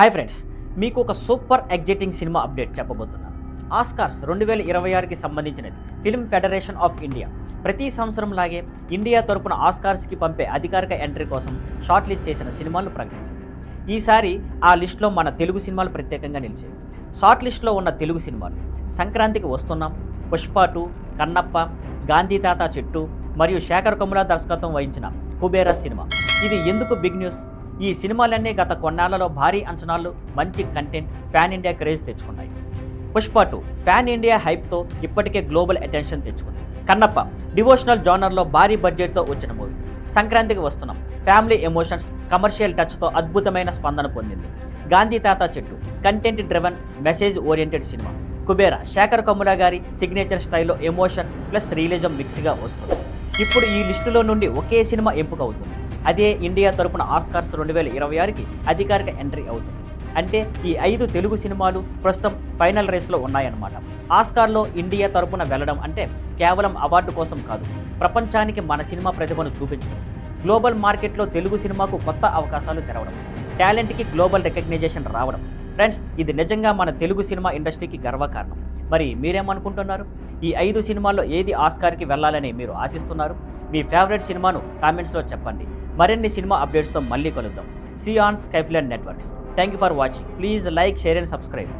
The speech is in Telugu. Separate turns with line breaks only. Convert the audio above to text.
హాయ్ ఫ్రెండ్స్, మీకు ఒక సూపర్ ఎగ్జైటింగ్ సినిమా అప్డేట్ చెప్పబోతున్నాను. ఆస్కార్స్ 2026కి సంబంధించినది. ఫిల్మ్ ఫెడరేషన్ ఆఫ్ ఇండియా ప్రతి సంవత్సరం లాగే ఇండియా తరపున ఆస్కార్స్కి పంపే అధికారిక ఎంట్రీ కోసం షార్ట్ లిస్ట్ చేసిన సినిమాలను ప్రకటించింది. ఈసారి ఆ లిస్టులో మన తెలుగు సినిమాలు ప్రత్యేకంగా నిలిచాయి. షార్ట్ లిస్టులో ఉన్న తెలుగు సినిమాలు: సంక్రాంతికి వస్తున్నాం, పుష్ప 2, కన్నప్ప, గాంధీ తాత చెట్టు మరియు శేఖర్ కమ్ముల దర్శకత్వం వహించిన కుబేరా సినిమా. ఇది ఎందుకు బిగ్ న్యూస్? ఈ సినిమాలన్నీ గత కొన్నాళ్లలో భారీ అంచనాలు, మంచి కంటెంట్, పాన్ ఇండియా క్రేజ్ తెచ్చుకున్నాయి. పుష్ప 2 పాన్ ఇండియా హైప్తో ఇప్పటికే గ్లోబల్ అటెన్షన్ తెచ్చుకుంది. కన్నప్ప డివోషనల్ జానర్లో భారీ బడ్జెట్తో వచ్చిన మూవీ. సంక్రాంతికి వస్తున్నాం ఫ్యామిలీ ఎమోషన్స్, కమర్షియల్ టచ్తో అద్భుతమైన స్పందన పొందింది. Gandhi Tatha Chettu content driven, message oriented సినిమా. కుబేరా శేఖర్ కమ్ముల గారి సిగ్నేచర్ స్టైల్లో ఎమోషన్ ప్లస్ రియలిజం మిక్స్గా వస్తుంది. ఇప్పుడు ఈ లిస్టులో నుండి ఒకే సినిమా ఎంపిక అవుతుంది. అదే ఇండియా తరపున ఆస్కార్స్ 2026కి అధికారిక ఎంట్రీ అవుతుంది. అంటే ఈ 5 తెలుగు సినిమాలు ప్రస్తుతం ఫైనల్ రేస్లో ఉన్నాయన్నమాట. ఆస్కార్లో ఇండియా తరపున వెళ్ళడం అంటే కేవలం అవార్డు కోసం కాదు, ప్రపంచానికి మన సినిమా ప్రతిభను చూపించడం, గ్లోబల్ మార్కెట్లో తెలుగు సినిమాకు కొత్త అవకాశాలు తెరవడం, టాలెంట్కి గ్లోబల్ రికగ్నైజేషన్ రావడం. ఫ్రెండ్స్, ఇది నిజంగా మన తెలుగు సినిమా ఇండస్ట్రీకి గర్వకారణం. మరి మీరేమనుకుంటున్నారు? ఈ 5 సినిమాల్లో ఏది ఆస్కార్కి వెళ్ళాలని మీరు ఆశిస్తున్నారు? మీ ఫేవరెట్ సినిమాను కామెంట్స్లో చెప్పండి. మరిన్ని సినిమా అప్డేట్స్తో మళ్ళీ కలుద్దాం. See on Skyfland networks. Thank you for watching. Please like, share and subscribe.